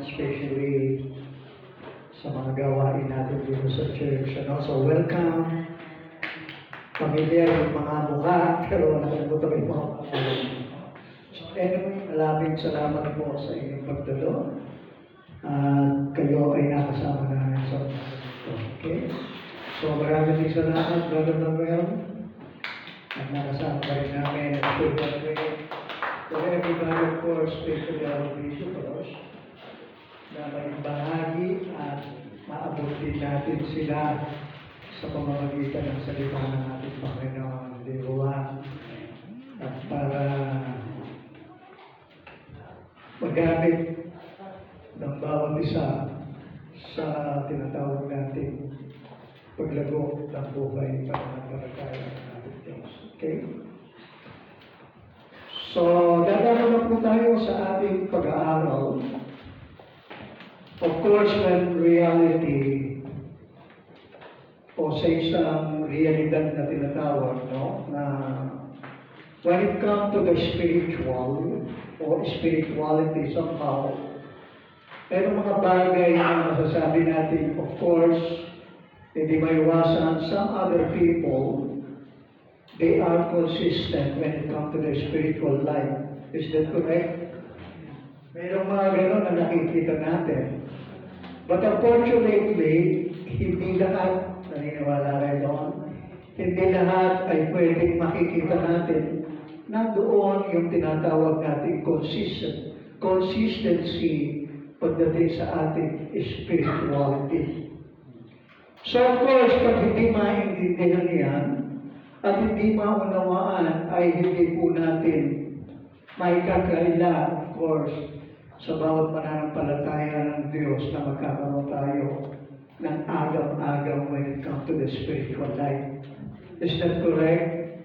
especially sa mga gawain natin dito sa church. So welcome. Pamilyar yung mga mukha, pero nakalimutan ko yung mga pangalan. So anyway, maraming salamat po sa inyong pagdalo. Kayo ay nakasama namin sa okay? So maraming salamat, Brother Manuel. At nakasama pa rin namin at for everybody, of course, especially our visitors, na may bahagi at maabot din natin sila sa pamamagitan ng salita ng ating Panginoon, Diwa, at para magamit ng bawat isa sa tinatawag natin paglago ng buhay para magparataya ng ating Diyos. Okay? So, dadalo na po tayo sa ating pag-aaral. Of course, when reality o sa isang realidad na tinatawag, no, na when it comes to the spiritual or spirituality somehow, pero mga bagay na masasabi natin, of course, hindi maiwasan some other people, they are consistent when it comes to their spiritual life. Is that correct? Mayroong mga gano'n na nakikita natin. But unfortunately, hindi lahat, naniniwala kayo doon, hindi lahat ay pwedeng makikita natin na doon yung tinatawag natin consistency pagdating sa ating spirituality. So of course, pag hindi maintindihan yan, at hindi maunawaan ay hindi po natin may kakaila, of course, sa bawat mananampalataya ng Diyos na magkakaroon tayo ng agaw-agaw when it comes to the spiritual life. Is that correct?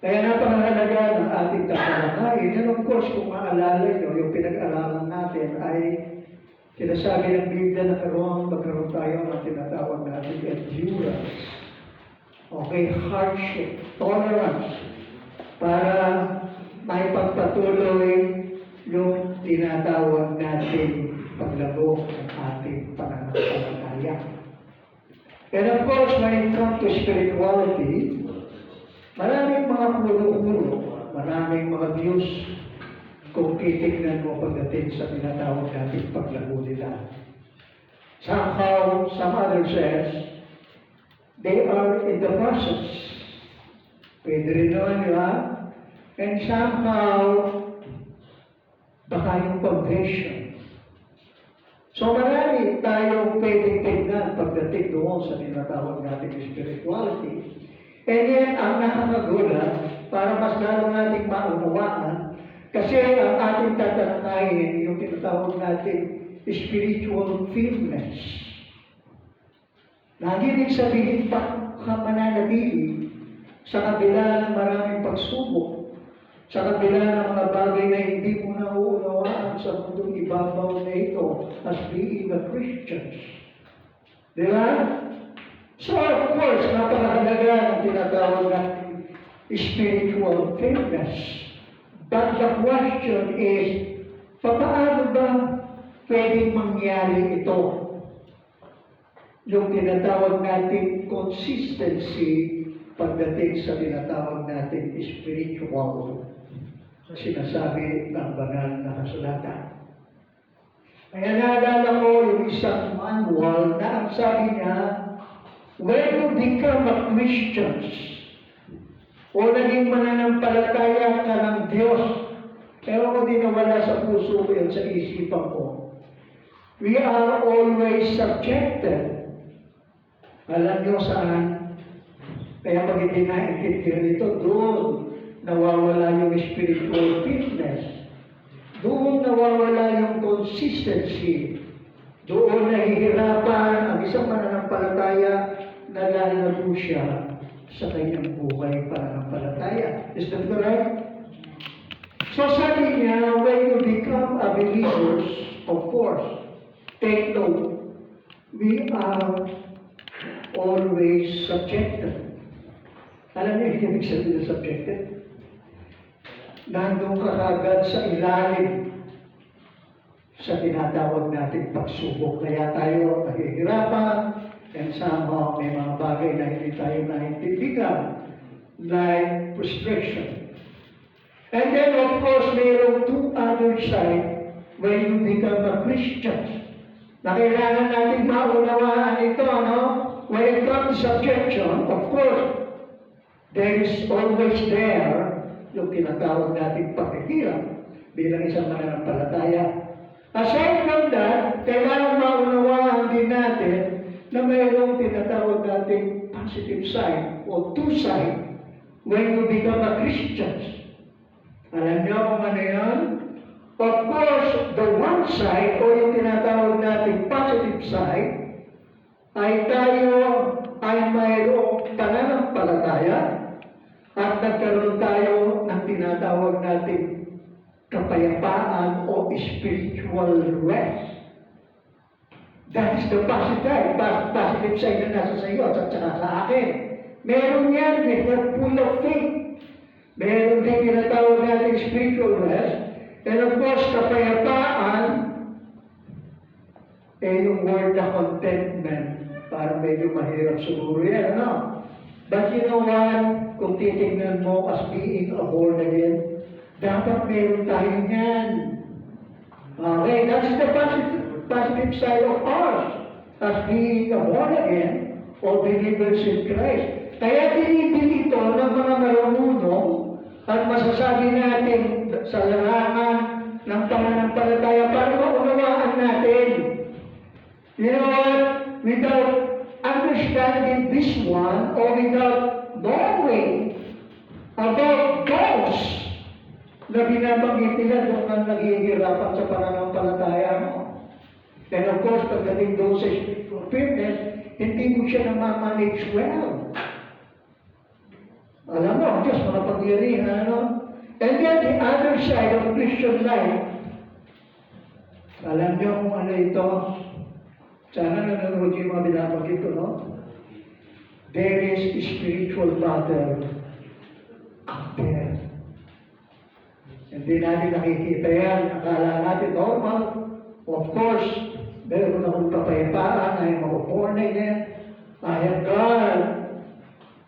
Kaya napakahalaga ng ating tatalakayin. And of course, kung maalala nyo, yung pinag-aralan natin ay sinasabi ng Biblia na magkaroon tayo ng tinatawag natin endurance. Okay, hardship, tolerance, para may pagpatuloy yung tinatawag natin paglago ng ating pananampalataya. And of course, when it comes to spirituality, maraming mga puro-puro, maraming mga views kung titignan mo pagdating sa tinatawag natin paglago nila. Somehow, some other says, they are in the process. Pwede rin naman, di ba? And somehow, baka yung conversion. So marami tayong pwedeng tignan pagdating doon sa tinatawag natin spirituality. And yet, ang nakakagulat, para mas lalo nating maunawaan, kasi ang ating tatalakayin, yung tinatawag natin spiritual firmness. Nagiging sabihin pa ka mananatili sa kabila ng maraming pagsubok, sa kabila ng mga bagay na hindi mo nauunawaan sa mundong ibabaw na ito as being a Christians. Di ba? So of course, napakahalaga ng tinatawag natin spiritual firmness. But the question is, paano ba pwedeng mangyari ito? Yung tinatawag natin consistency pagdating sa tinatawag natin spiritual sinasabi ng banal na kasulatan. Kaya naalala ko yung isang manual na ang sabi niya, when you become a Christian o naging mananampalataya ka ng Diyos, pero kung di nawala sa puso ko yun, sa isipan ko, we are always subjected. Alam niyo saan? Kaya pag hindi naintindihan ito, doon nawawala yung spiritual fitness. Doon nawawala yung consistency. Doon nahihirapan ang isang mananampalataya na lalago siya sa kanyang buhay pananampalataya. Is that correct? So sabi niya, when you become a believer, of course, take note, we are always subjected. Alam niyo yung ibig sabihin ng subjected? Nandun ka agad sa ilalim sa tinatawag nating pagsubok. Kaya tayo nahihirapan, and somehow may mga bagay na hindi tayo naintindihan, like frustration. And then, of course, mayroong two other side when you become a Christian. Na kailangan natin maunawaan ito, no? When it comes to subjection, of course, there is always there yung tinatawag natin pakikilang bilang isang mananampalataya. Aside from that, kailangan maunawaan din natin na mayroong tinatawag natin positive side o two side when you become a Christian. Alam niyo kung ano yan? Of course, the one side o yung tinatawag natin positive side ay tayo ay mayroong pananampalataya at nagkaroon tayo ng tinatawag natin kapayapaan o spiritual rest. That is the positive side na nasa sa iyo at saka sa akin. Meron yan, we're full of faith. Meron din tinatawag natin spiritual rest. And of course, kapayapaan, yung word na contentment, parang medyo mahirap siguro yan, ano? But you know what? Kung titignan mo as being a born again, dapat meron tayo yan. Okay, that's the positive side of ours as being a born again or believers in Christ. Kaya dinidil ito ng mga marunong at masasabi natin sa larangan ng pananampalataya para maunawaan natin. You know what? Without understanding this one or without knowing about those na binabanggit nila doon ang naghihirapan sa pananampalataya mo. And of course, pagdating doon sa spiritual firmness, hindi mo siya namamanage well. Alam mo, ang Diyos, makapangyarihan, ano? And then the other side of Christian life, alam niyo kung ano ito? Sana nanonood yung mga binabanggit ko, no? There is a spiritual battle out there. Hindi natin nakikita yan. Akala natin normal. Of course, meron akong kapayapaan. I am a born again. I have God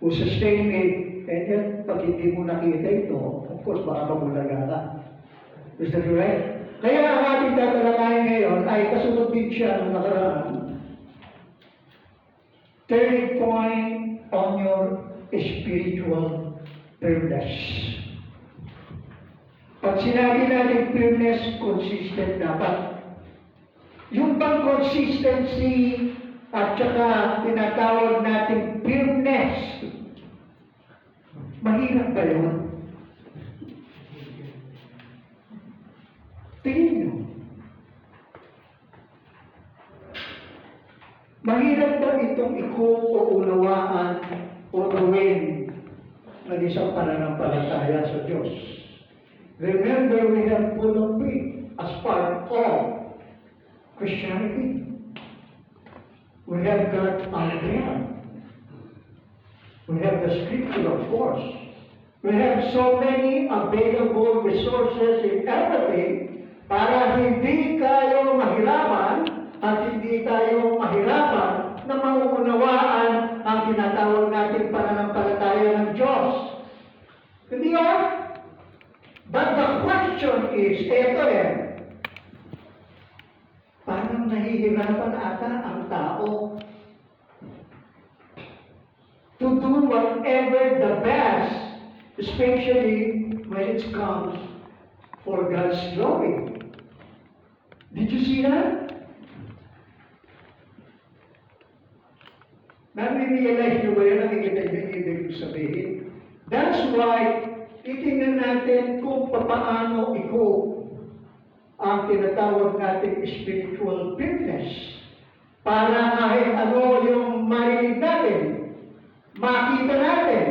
who sustain me. And yet, pag hindi mo nakita ito, of course, baka mabulaga ka. Is that right? Kaya ang ating tatalakayin ngayon ay kasunod din siya ng nakaraan. Turning point on your spiritual firmness. Pag sinabi natin firmness, consistent dapat. Yung bang consistency at saka tinatawag natin firmness, mahirap ba yun? Tingin nyo. Mahirap ba itong ikuunawaan o gawin ng isang pananampalataya sa Diyos? Remember, we have full of faith as part of Christianity. We have got our prayer. We have the scripture, of course. We have so many available resources in everything para hindi tayo mahirapan at hindi tayo mahirapan na mauunawaan ang tinatawag natin pananampalataya ng Diyos. Hindi ba? But the question is, eto parang nahihirapan ata ang tao to do whatever the best, especially when it comes for God's glory. Did you see that? Nare-realize nyo ba yun? Nakikita nyo yung ibig sabihin? That's why, titingnan natin kung paano ang tinatawag natin spiritual firmness. Para kahit ano yung marinig natin, makita natin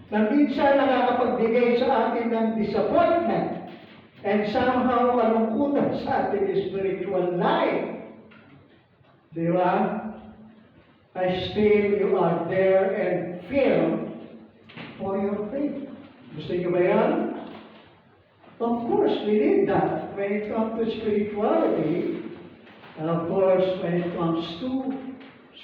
na minsan nakakapagbigay sa atin ng disappointment and somehow kalungkutan sa ating spiritual life. Di ba? Still you are there and filled for your faith. Gusto niyo ba yan? Of course, we need that. when it comes to spirituality, and of course, when it comes to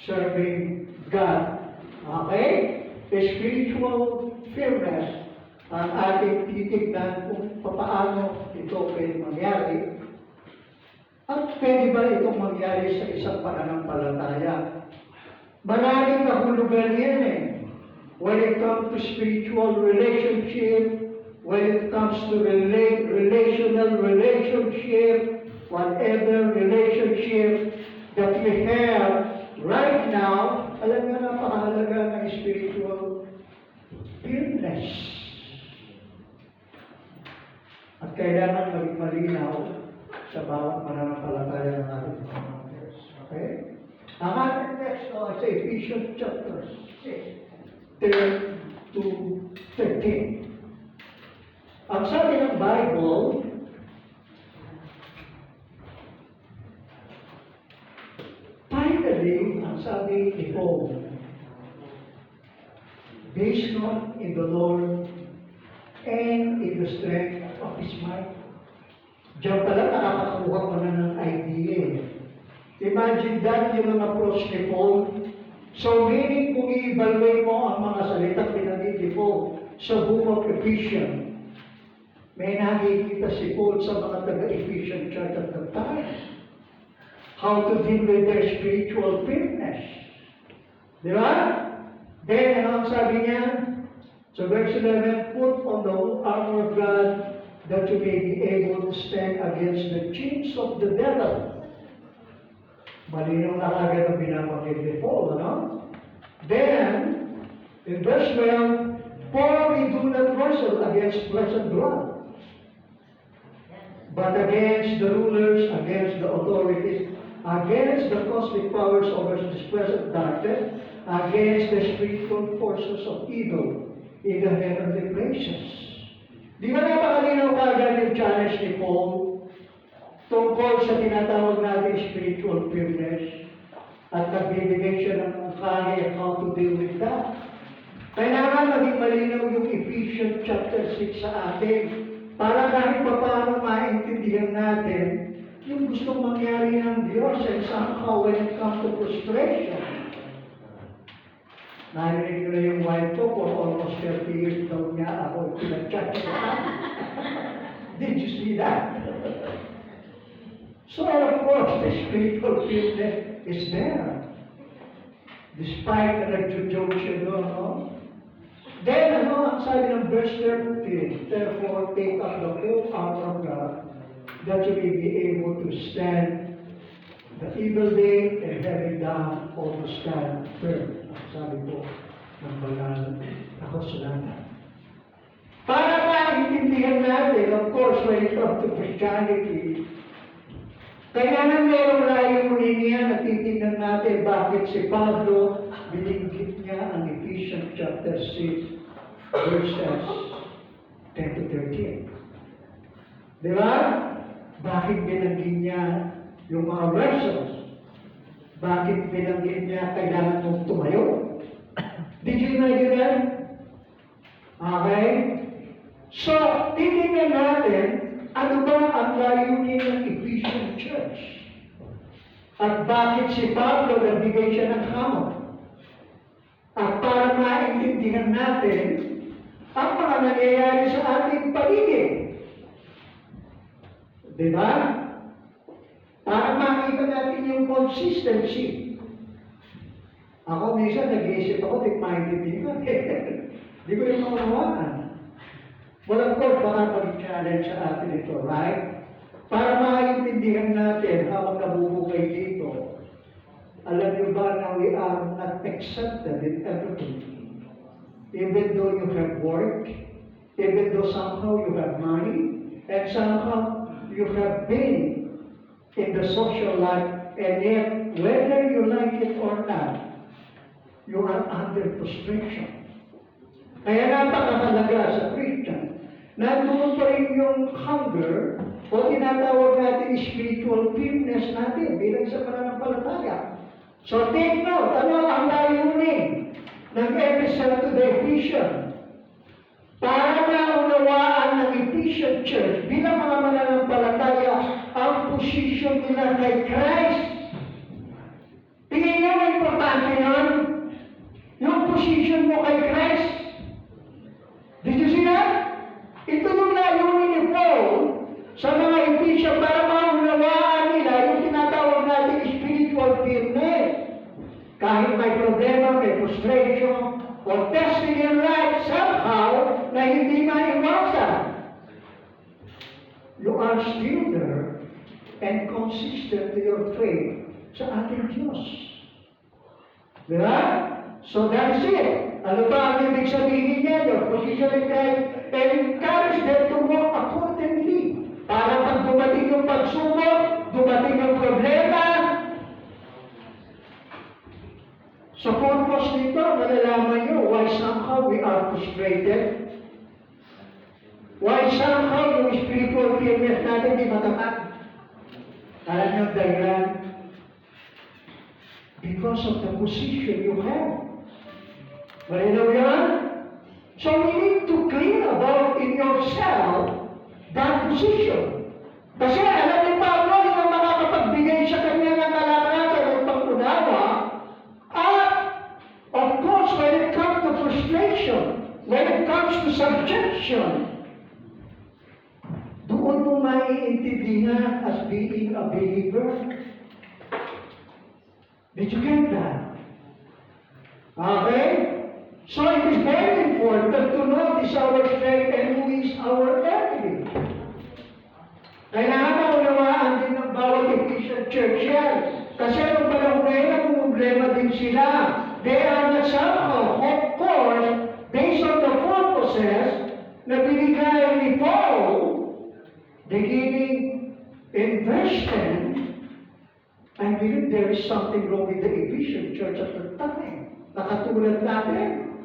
serving God, okay? The spiritual firmness ang ating titignan kung paano ito pwede mangyari. At pwede ba itong mangyari sa isang pananampalataya? Maraming kahulugan yan eh. When it comes to spiritual relationship, when it comes to relational relationship, whatever relationship that we have right now, alam nga napakahalaga ng spiritual firmness. At kailangan maging malinaw sa bawat mananampalataya ng ating mga members. Okay? Ang ating text sa Ephesians chapter 6, 10 to 13. Ang sabi ng Bible, finally, ang sabi ni Paul, be strong in the Lord and in the strength of His might. Diyan pala nakakakuha ko na ng idea. Imagine that yung approach ni Paul. So meaning kung i-evaluate mo ang mga salitang pinanggit ni Paul sa book of Ephesians, may nakikita si Paul sa mga taga-Ephesian church at the time. How to deal with their spiritual firmness. Di ba? Then, ano ang sabi niya? So verse 11, put on the whole armor of God that you may be able to stand against the chains of the devil. Malinaw na kagad ang binabanggit ni Paul, ano? Then, in verse 12, for we do not wrestle against flesh and blood, but against the rulers, against the authorities, against the cosmic powers over this present darkness, against the spiritual forces of evil in the heavenly places. Di ba napakalinaw kagad yung challenge ni Paul tungkol sa tinatawag natin spiritual firmness at nagbibigay siya ng kaya how to deal with that. Kailangan maging malinaw yung Ephesians chapter 6 sa atin para kahit pa paano maintindihan natin yung gustong mangyari ng Diyos and somehow when it comes to frustration. Narinig ko na yung wife ko for almost 30 years daw niya ako pinag-chat siya. Did you see that? So of course, the spiritual firmness is there. Despite na nag-joke siya doon, no? Then, ano ang sabi ng verse 13? Therefore, take up the whole armor of God, that you may be able to stand the evil day and having done all to stand firm. Sabi po ng banal na kasulatan. Para maintindihan natin, of course, when it comes to Christianity, kailangan mayroong layunin niya na titignan natin bakit si Pablo binigit niya ang Ephesians chapter 6 verses 10 to 13. Di ba? Bakit binanggit niya yung mga verses? Bakit binanggit niya kailangan mong tumayo? Did you imagine that? Okay? So, titignan natin ano ba ang layunin ng Ephesian Church? At bakit si Pablo nagbigay siya ng hamon? At para maintindihan natin ang mga nangyayari sa ating paligid. Di ba? Para makita natin yung consistency. Ako minsan nag-iisip ako, di maintindihan. Di ko yung maunawaan. Well, of course, baka mag-challenge sa atin ito, right? Para maintindihan natin habang nabubukay dito, alam niyo ba na we are not accepted in everything? Even though you have work, even though somehow you have money, and somehow you have been in the social life, and yet, whether you like it or not, you are under restriction. Kaya napakahalaga sa Christian, nandoon pa rin yung hunger o tinatawag natin spiritual firmness natin bilang sa pananampalataya. So take note, ano ang layunin ng episode to the Ephesians? Para maunawaan ng Ephesian Church bilang mga mananampalataya ang posisyon nila kay Christ. Tingin niyo ang importante nun? Yung posisyon mo kay Christ. Did you see that? Ito yung layunin ni Paul sa mga Ephesian para maunawaan nila yung tinatawag natin spiritual firmness. Kahit may problema, may frustration, or testing in life somehow na hindi maiwasan, you are still there and consistent to your faith sa ating Diyos. Diba? So that's it. Ano ba ang ibig sabihin niya? Your position in Christ, and encourage them to walk accordingly. Para pag dumating yung pagsubok, dumating yung problema, sa purpose nito, malalaman nyo why somehow we are frustrated. Why somehow yung spiritual firmness natin di matapat. Alam nyo dahilan? Because of the position you have. Malinaw yan? So we need to clear about in yourself that position. Kasi alam ni Pablo yung makakapagbigay sa kanya ng kalakasan at pag-unawa. Of course, when it comes to frustration, when it comes to subjection, doon mo maiintindihan as being a believer. Did you get that? Okay? So it is very important to know this our strength and who is our enemy. Kailangan maunawaan din ng bawat Ephesian church yan. Kasi nung panahon na yun, ang problema din sila. They are not somehow, of course, based on the purposes na binigay ni Paul, beginning in verse 10, I believe there is something wrong with the Ephesian church at the time. Nakatulad natin.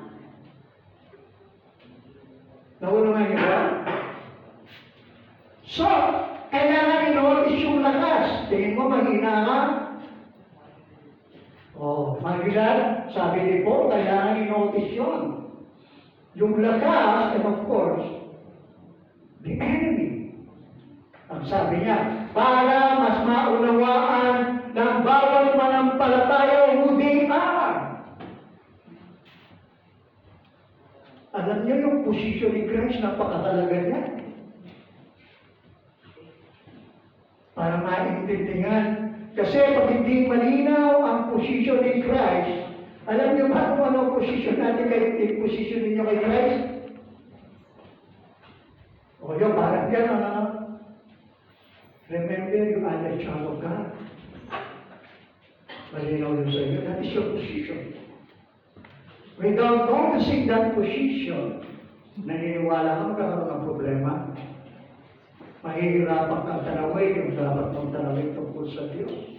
Naunawaan niyo ba? So, kailangan i-notice yung lakas. Tingin mo, mahina ka? Magilan, sabi ni Paul, kailangan i-notice yun. Yung lakas, and of course, the enemy. Ang sabi niya, para mas maunawaan ng bawat manampalataya who they are. Alam niyo yung posisyon ni Christ, napakahalaga niya. Para maintindihan. Kasi pag hindi malinaw ang posisyon ni Christ, alam niyo ba kung ano ang posisyon natin kay posisyon ninyo kay Christ? O yun, parang yan, remember, you are the child of God. Malinaw yun sa iyo. That is your position. Without noticing that position, naniniwala ka magkakaroon ng problema. Mahihirapan kang tanawin yung dapat mong tanawin tungkol sa Diyos.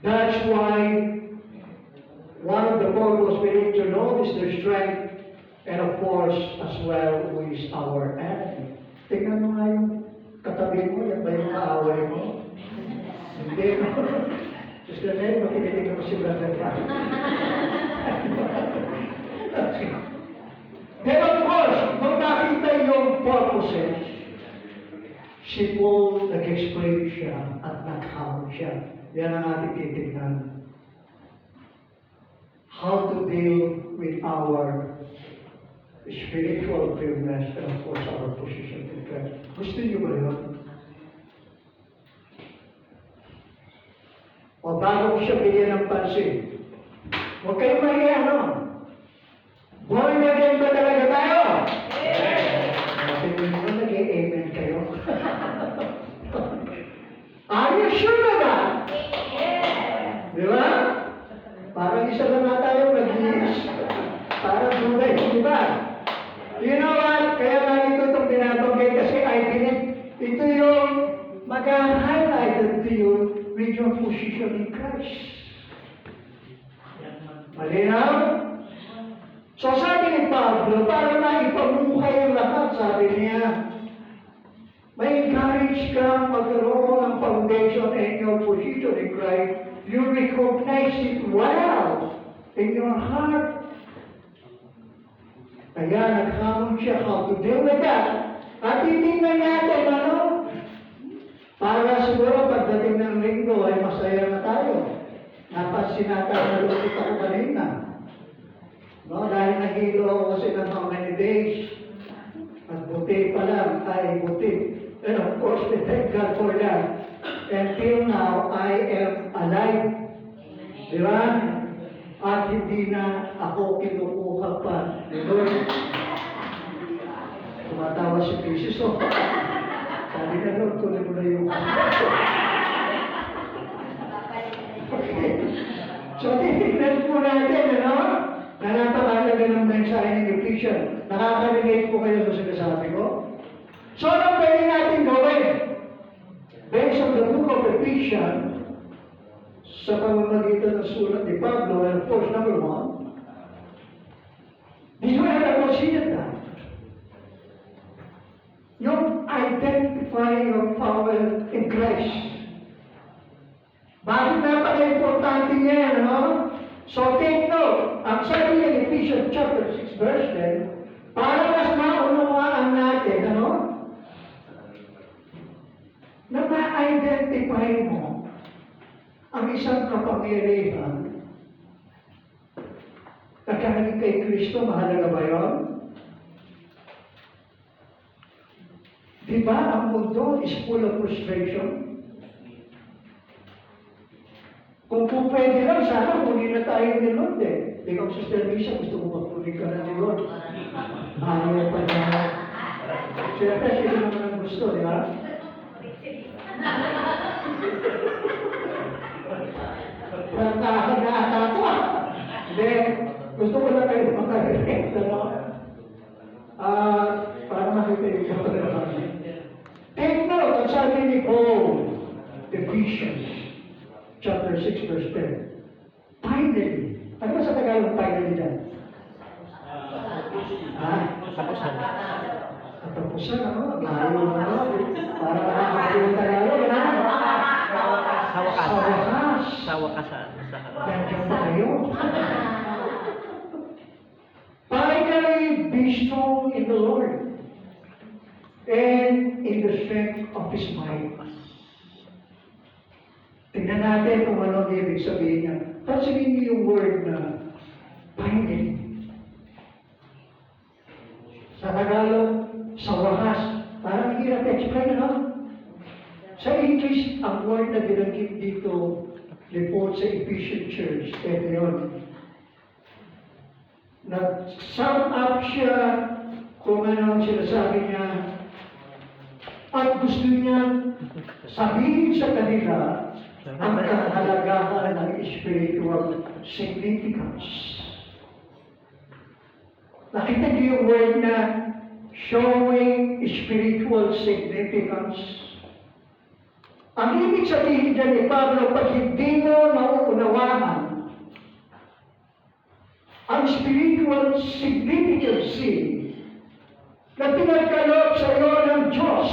That's why one of the purposes we need to know is the strength and of course as well who is our enemy. Tingnan mo nga yung katabi mo, yan ba yung kaaway mo? Hindi mo. Just the name, matinitig mo si Brother Frank. Then of course, kung nakita yung purposes, si Paul nag-explain siya at nag-how siya. Yan ang ating titignan. How to deal with our spiritual firmness and of course our position in Christ. Gusto niyo ba yun? O bago ko siya bigyan ng pansin, huwag kayong mahiya, no? Born again ba talaga tayo? Yes! Tingnan mo, nag-amen kayo. Are you sure na ba? Yes! Di ba? Parang isa lang na tayo nag-yes. Parang dunay, di ba? You know what? Kaya lagi ko itong binabanggay kasi I believe ito yung mag-highlighted to you with your position in Christ. Malinaw? So sabi ni Pablo, para maipamukhay ang lahat, sabi niya, may encourage kang magkaroon ng foundation in your position in Christ. You recognize it well in your heart. Kaya naghamon siya how to deal with that. At titingnan natin, para siguro pagdating ng linggo ay masaya na tayo. Napansin natin na lupit ako kanina. Dahil nahilo ako kasi ng how many days. At buti pa lang ay buti. And of course, we thank God for that. Until now, I am alive. Di ba? At hindi na ako kinukuha pa. Lord, tumatawa si Mrs. Sabi na, Lord, kunin mo na yung okay. So, titignan po natin, na napakalaga ng mensahe ng Ephesians. Nakaka-relate po kayo sa sinasabi ko? So, anong pwede natin gawin? Based on the book of Ephesians, sa pamamagitan ng sulat ni Pablo, and of course, number 1, did you ever consider that? Yung identifying your power in Christ. Bakit napaka-importante niya, So take note, ang sabi ng Ephesians chapter 6 verse 10, para mas maunawaan natin, na ma-identify mo ang isang kapangyarihan na kahit kay Kristo, mahalaga ba yun? Diba ang mundo is full of frustration? Kung pwede lang, sana muli na tayo ni Lord eh. Ikaw, Sister Lisa, gusto ko magpunig ka na ni Lord. Ayaw pa na. Siyempre, sino naman ang gusto, di ba? Nakakagata ko Hindi, gusto ko lang kayo makarelate, para makita yung kapag take note, ang sabi ni Paul, Ephesians chapter 6 verse 10. Finally. Ano ba sa Tagalog finally dyan? Katapusan. Katapusan, Layo para makakapit yung Tagalog, Sa wakas. Sa wakas. Sa wakasan. Nandiyan ba kayo? Finally, be strong in the Lord and in the strength of His might. Tingnan natin kung ano ang ibig sabihin niya. Pansinin niyo yung word na finally. Sa Tagalog, sa wakas. Parang hirap explain, Sa English, ang word na binanggit dito, report sa Ephesian Church, ito yun. Nag-sum up siya kung ano ang sinasabi niya. At gusto niya sabihin sa kanila ang kahalagahan ng spiritual significance. Nakita niyo yung word na showing spiritual significance. Ang ibig sabihin dyan ni Pablo, pag hindi mo nauunawaan ang spiritual significance na pinagkaloob sa iyo ng Diyos,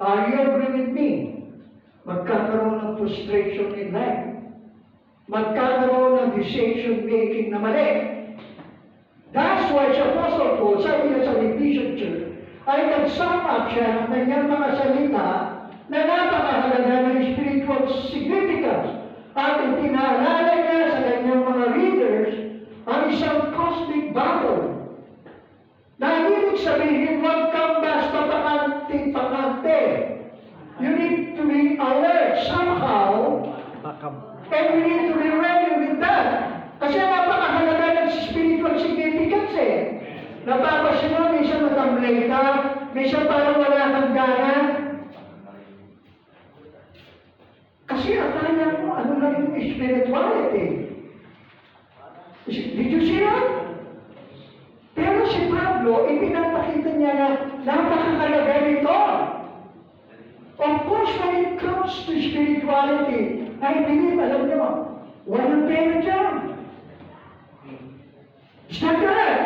are you agree with me? Magkakaroon ng frustration in life. Magkakaroon ng decision making na mali. That's why sa Apostle Paul, sabi niya sa Ephesian Church, ay nag-sum up siya ng kanyang mga salita na napakahalaga ng spiritual significance. At itinaalala niya sa kanyang mga readers ang isang cosmic battle. Na ibig sabihin, huwag kang basta pakante. You need to be alert somehow, and we need to be ready with that. Kasi napakahalaga ng spiritual significance Napapasin mo, minsan matamlay ka, minsan parang wala kang gana. Kasi akala mo, ano lang yung spirituality. Did you see that? Pero si Pablo, ipinapakita niya na napakahalaga nito. Of course, when it comes to spirituality, I believe, alam niyo, walang pera dyan. Is that correct?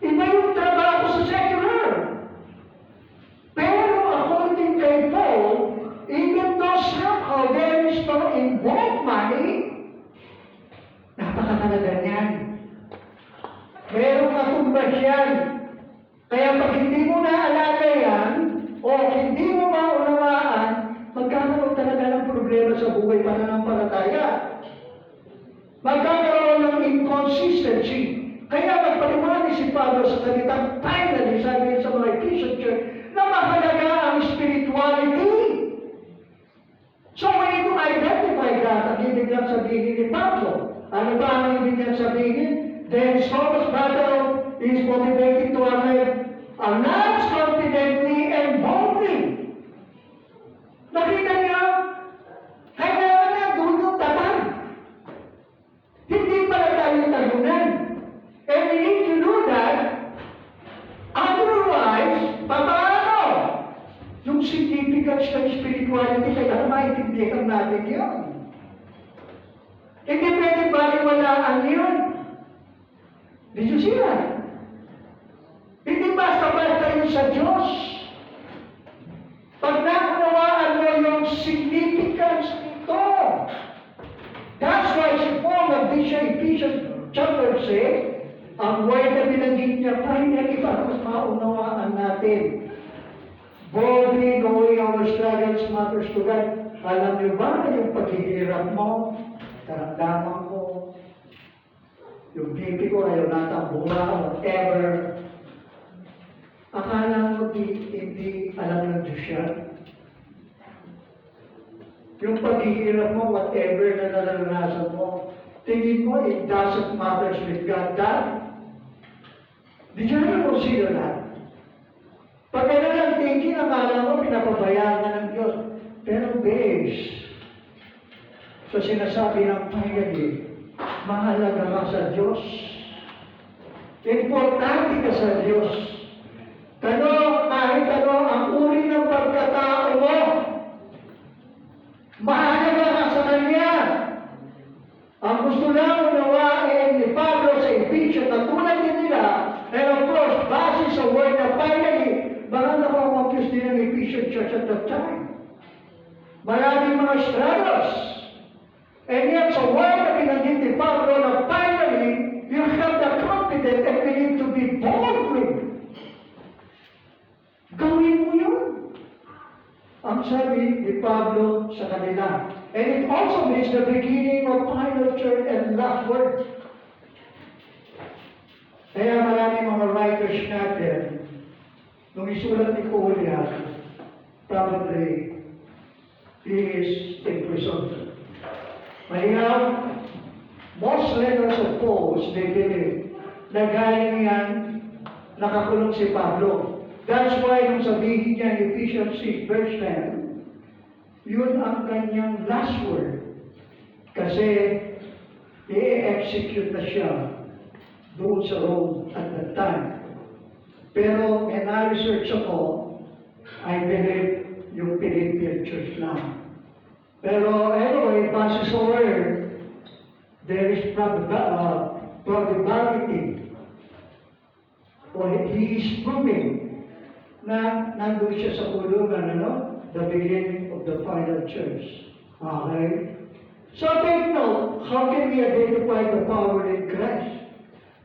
Iba yung trabaho sa secular. Pero according kay Paul, even though somehow there is no involved money, napakahalaga niyan. Merong katumbas yan. Kaya pag hindi mo naalala yan, o hindi mo maunawaan, magkakaroon talaga ng problema sa buhay pananampalataya. Magkakaroon ng inconsistency. Kaya magpaliwanag si Pablo sa salitang finally, sabi niya sa mga Ephesian church, na mahalaga ang spirituality. So we need to identify that. Ang ibig lang sabihin ni Pablo. Ano ba ang ibig lang sabihin? Then Saul's battle is motivated to announce confidently and boldly. Nakita niyo? Kailangan na doon yung tatag. Hindi pala tayo talunan. And we need to do that. Otherwise, paano? Yung significance ng spirituality, kailangan maintindihan natin yun. Hindi pwede baliwalaan yun. Did you see that? Hindi basta-basta yun sa Diyos. Pag nakunawaan mo yung significance nito, that's why si Paul nag-vision Ephesians chapter 6, ang word na binanggit niya, finally, para mas maunawaan natin. Boldly knowing our struggles matters to God. Alam niyo ba na yung paghihirap mo, karamdaman mo, yung BP ko ayaw natambuha, whatever, akala mo hindi alam ng Diyos yan. Yung paghihirap mo, whatever na naranasan mo, tingin mo, it doesn't matter with God. That, did you ever consider that? Pag gano'n ang thinking, akala mo, pinapabayaan ka ng Diyos. Pero based sa sinasabi ng finally, mahalaga ka sa Diyos. Importante ka sa Diyos. Kahit ang uri ng pagkatao mo, mahalaga ka sa Kanya. Ang gusto lang unawain ni Pablo sa Ephesians, at tulad din nila, and of course, base sa word na finally, baka nakakompuse din ang Ephesian church at that time. Maraming mga struggles. And yet, sa word na pinagin ni Pablo na finally, you have the confidence and we need to be bold with. Gawin mo yun. Ang sabi ni Pablo sa kanila. And it also means the beginning of final church and last word. Kaya maraming mga writers natin, nung isulat ni Julian, probably he is in prison. Mahirap, most letters of Paul, they believe, na galing yan, nakakulong si Pablo. That's why nung sabihin niya in Ephesians 6 verse 10, yun ang kanyang last word. Kasi i-execute na siya doon sa Rome at that time. Pero may na-research ako, I believe yung Philippian church lang. Pero anyway, base sa word, there is probability or he is proving na nandun siya sa kulungan, the beginning of the final church. Okay? So take note, how can we identify the power in Christ?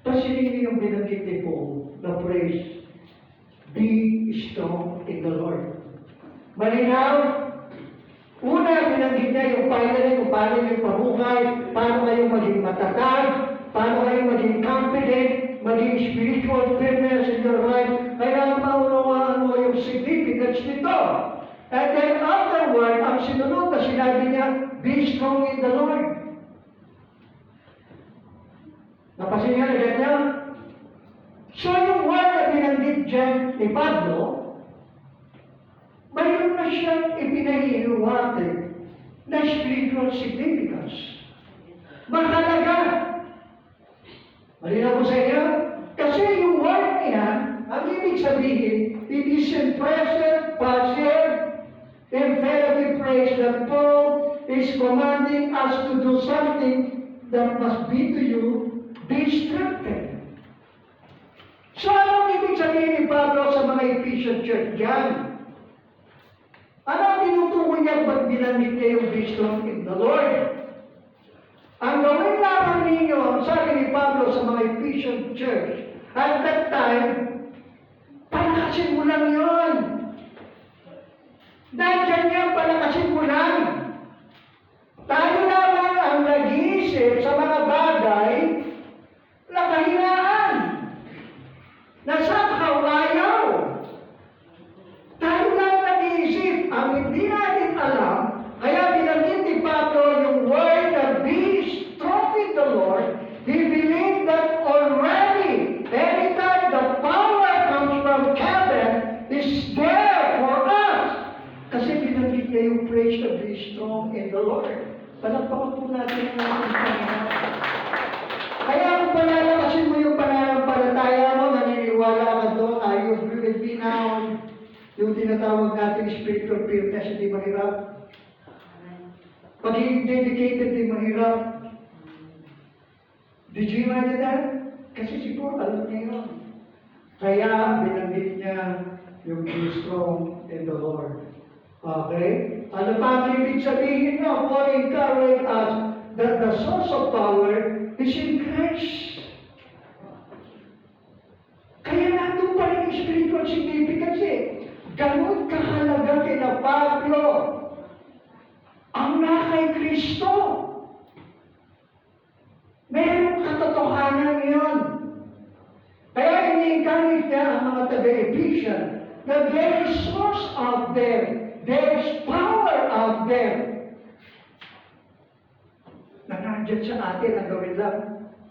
Pasilin yung binanggit ni Paul, the phrase, be strong in the Lord. Malinaw? Una, binanggit niya yung finally kung paano yung pabuhay, paano kayo maging matatag, paano kayo maging confident, maging spiritual firmness in your life. Kailangan maunawaan mo yung significance nito. And then afterward, ang sinunod na sinabi niya, be strong in the Lord. Napasin niya na ganyan. So yung word na binanggit dyan ni Pablo, mayroon na siyang ipinahihiwati na spiritual significance. Mahalaga. Malinaw ko sa inyo? Kasi yung word niya, ang ibig sabihin, it is in present, passive, imperative phrase that Paul is commanding us to do something that must be to you destructive. So anong ibig sabihin ni Pablo sa mga Ephesian church dyan? Ano ang tinutukoy niya pag binanggit niya yung be strong in the Lord? Ang gawin lamang ninyo, sabi ni Pablo sa mga Ephesian church, at that time, palakasin mo lang yun. Nandiyan yan, palakasin mo lang. Tayo naman ang nag-iisip sa mga bagay na kahinaan, na somehow ayaw. Tayo lang nag-iisip, ang hindi natin alam, kaya binanggit ni Pablo yung word na be strong in the Lord. He believed that already, anytime the power comes from heaven, is there for us. Kasi binanggit niya yung phrase na be strong in the Lord. Palagpakan po natin ang ating Panginoon. Kaya kung palalakasin mo yung pananampalataya mo, naniniwala ka doon, are you agree with me now? Yung tinatawag natin spiritual firmness, hindi mahirap. Pagiging dedicated, hindi mahirap. Did you imagine that? Kasi siguro alam niya yun. Kaya binanggit niya yung be strong in the Lord. Okay? Ano pa ang ibig sabihin na? Paul encouraged us that the source of power is in Christ. Kaya nandun pa rin yung spiritual significance eh. Ganun kahalaga kina Pablo ang nakay Kristo. Merong katotohanan yun. Kaya ini-encourage niya ang mga taga-Ephesian that there is source out there. There is power out there. Na nandyan sa atin ang gawin lang,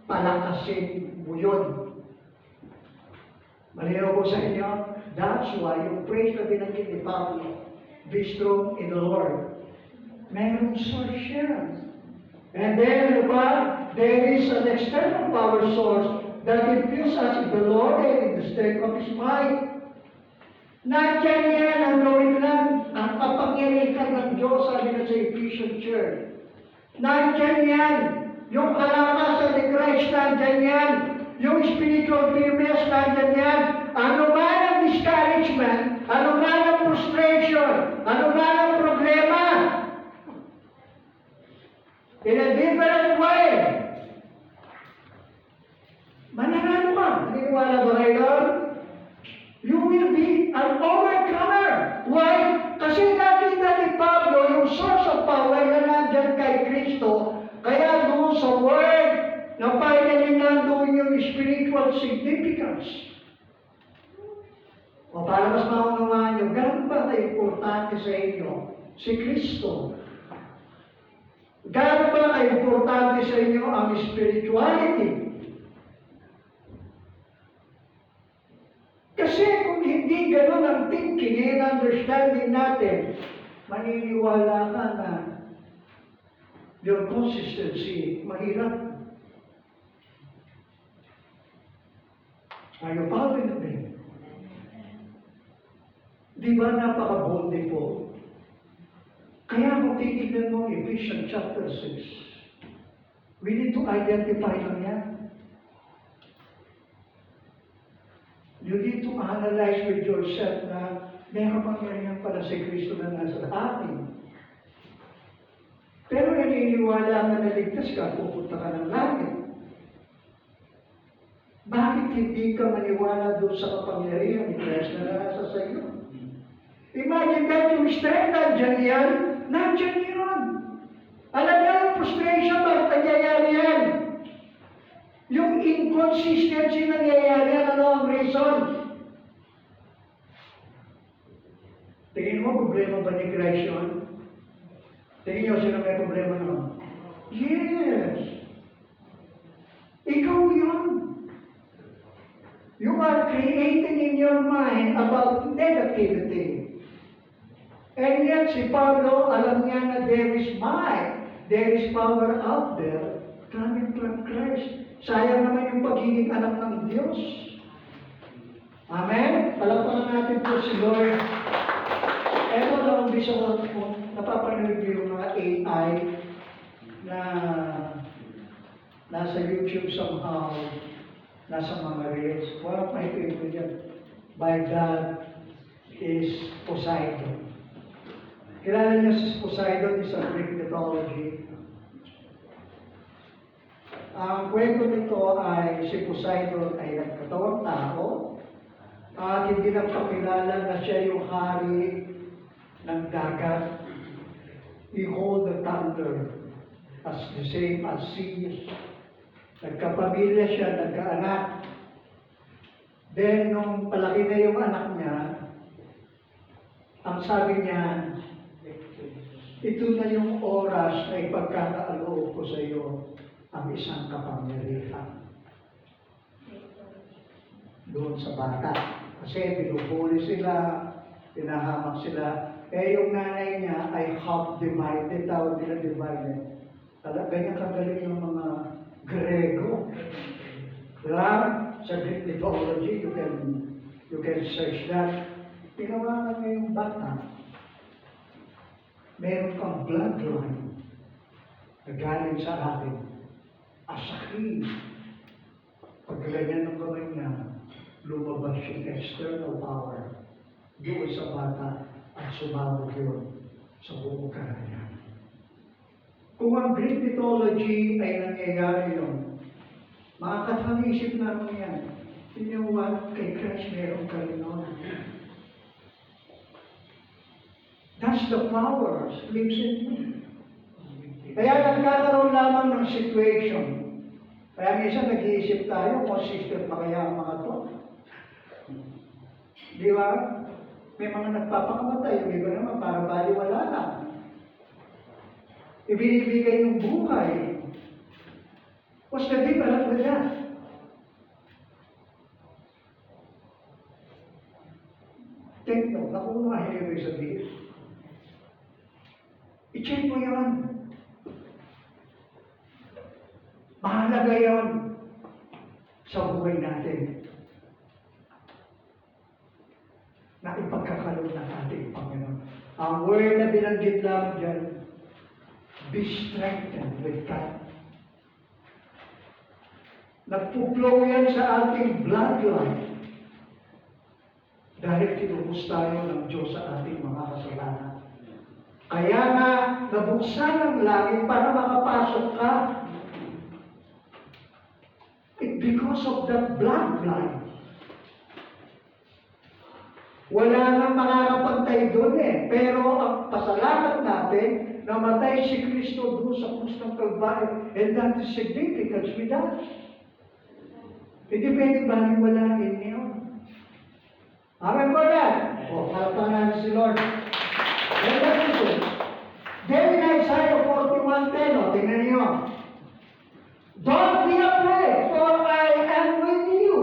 palakasin mo yun. Malinaw ko sa inyo, that's why yung praise na binanggit ni Pablo, be strong in the Lord. Mayroong source siya. And then, there is an external power source that infuse us in the Lord and in the strength of His might. Nandiyan yan ang gawin lang, ang kapangyarihan ng Diyos, sabi na sa Ephesian Church. Nandiyan yan, yung kalakasan ni Christ, nandiyan yan. Yung spiritual firmness, nandiyan yan. Ano man ang discouragement, ano man ang frustration, ano man ang problema, in a different way, mananalo ka. Naniniwala ba kayo doon? You will be an overcomer. Why? Kasi nakita ni Pablo yung source of power na nandyan kay Kristo. Kaya doon sa word na finally nandun yung spiritual significance. O para mas maunawaan nyo, gano'n ba ka-importante sa inyo si Kristo? Gano'n ba ka-importante sa inyo ang spirituality? Kasi kung hindi gano'n ang thinking and understanding natin, maniniwala ka na yung consistency, mahirap. Are you following me? Di ba napaka-boldly po? Kaya kung titignan mo Ephesians chapter 6, we need to identify lang yan. You need to analyze with yourself na may kapangyarihan pala si Kristo na nasa atin. Pero naniniwala na naligtas ka, pupunta ka ng langit. Bakit hindi ka maniwala doon sa kapangyarihan ni Kristo na nasa sa iyo? Imagine that yung strength nandyan yan, nandyan yun. Alam niyo yung frustration, bakit nangyayari yan? Yung inconsistency nangyayari yan, ano ang reason? Tingin mo, problema ba ni Christ yun? Tingin niyo, sino may problema nun? Yes. Ikaw yun. You are creating in your mind about negativity. And yet, si Pablo, alam niya na there is might, there is power out there coming from Christ. Sayang naman yung pagiging anak ng Diyos. Amen? Palakpakan natin po si Lord. Eto lang ang bisa ko kung napapanood niyo yung mga AI na nasa YouTube somehow, nasa mga reels. One of my favorite yan, by God is Poseidon. Kilala niyo si Poseidon is a Greek mythology. Ang kwento nito ay si Poseidon ay nagkatawang tao at hindi lang pakilala na siya yung hari ng dagat. He called the thunder as the same as seas. Nagkapamilya siya, nagkaanak. Then, nung palaki na yung anak niya, ang sabi niya, ito na yung oras na ipagkakaaloob ko sa iyo ang isang kapangyarihan. Doon sa bata. Kasi binubuli sila, pinahamak sila. Eh yung nanay niya ay half-divided, tawag nila divided. Ganyan kagaling yung mga Grego. Diba? Sa Greek mythology, you can search that. Tinawagan niya yung bata. Meron kang bloodline na galing sa atin. Asakin. Pag ganyan ng kamay niya, lumabas yung external power. Doon sa bata at sumabog yun sa buong karamihan. Kung ang Greek mythology ay nangyayari yun, makakatangisip namin yan. You know what? Kay Christ meron ka rin nun. That's the power that lives in me. Kaya nagkakaroon lamang ng situation. Kaya minsan nag-iisip tayo, consistent pa kaya ang mga to. Di ba? May mga nagpapakamatay, yung iba naman para baliwala lang. Ibinibigay yung buhay. What's the difference with that? Take note, ako nga ibig sabihin. I-check mo yun. Mahalaga yun sa buhay natin. Na ipagkakaroon ng ating Panginoon. Ang word na binanggit lang dyan, be strengthened with God. Nagpuplow yan sa ating bloodline. Dahil tinubos tayo ng Diyos sa ating mga kasalanan. Kaya nga, nabuksan ang langit para makapasok ka. It's because of the bloodline. Wala nang makakapantay doon eh. Pero ang pasalamat natin, namatay si Kristo doon sa krus ng Kalbaryo. And that is significance with us. Hindi pwede baliwalain niyo. Amen po yan. O, harapan natin si Lord. And that is it. Then in Isaiah 41:10, o, tingnan niyo. Don't be afraid, for I am with you.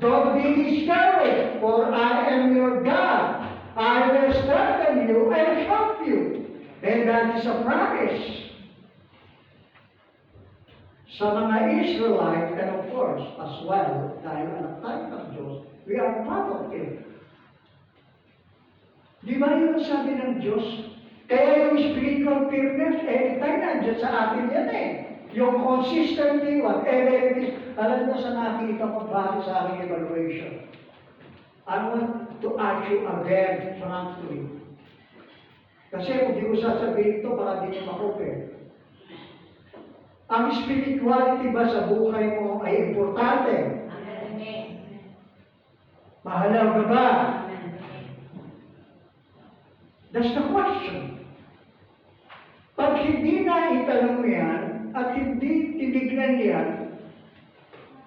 Don't be discouraged, for I am your God. I will strengthen you and help you. And that is a promise. Sa mga Israelites, and of course, as well, dahil anak tayo ng Diyos, we are part of it. Di ba yun ang sabi ng Diyos? Kaya yung spiritual firmness, anytime nandiyan sa atin yan eh. Yung consistency, whatever it is, alam mo sa nakita ko base sa aking evaluation. I want to ask you again, frankly. Kasi kung di ko sasabihin ito, baka di ko makope. Ang spirituality ba sa buhay mo ay importante? Mahalaga ba? That's the question. Pag hindi na itanong yan, at hindi tinignan yan,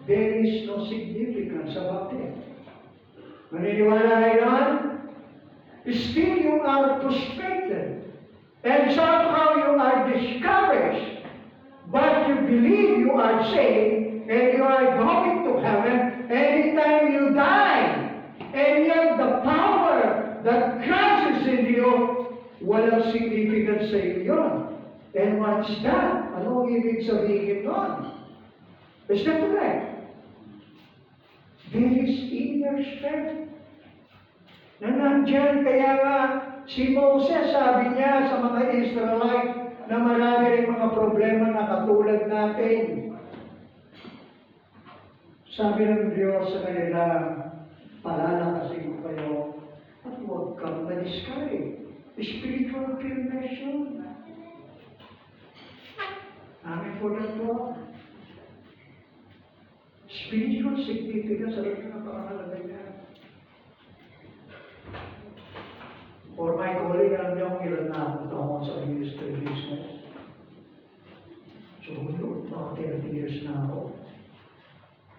there is no significance about it. Maniniwala kayo naman? Still you are frustrated. And somehow you are discouraged. But you believe you are saved, and you are going to heaven anytime you die. And yet the power that Christ is in you, walang significance sa iyo yun. And what is that? Ano ang ibig sabihin nun? Is that correct? There is inner strength. Na nandyan, kaya nga, si Moses, sabi niya sa mga Israelite, na marami rin mga problema na katulad natin. Sabi ng Diyos sa kanila, palalakasin ko kayo at huwag kang ma-discourage. Spiritual firmness yun. Amen po na po. Spiritual significance, alam niyo ang pakakalaga niya. For my calling, alam niyo kung ilan na akong taon sa ministry business. So, mga 30 years na ako.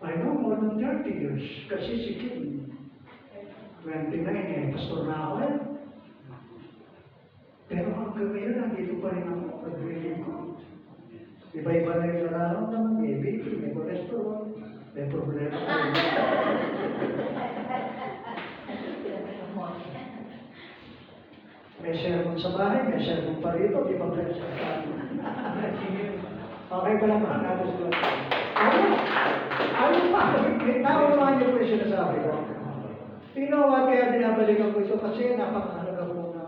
I know more than 30 years. Kasi si Kim, 29 eh, pastor na ako eh. Pero hanggang ngayon, nandito pa rin ako, nag-reading ko. Iba-iba na yung nararamdaman, may BP, may cholesterol, may problema. May sermon sa bahay, may sermon pa rito, di ba pwede sa okay pa lang mga natin sila. Ano pa? Naunawaan niyo po yung sinasabi ko. You know what, kaya binabalikan ko ito kasi napakahalaga po na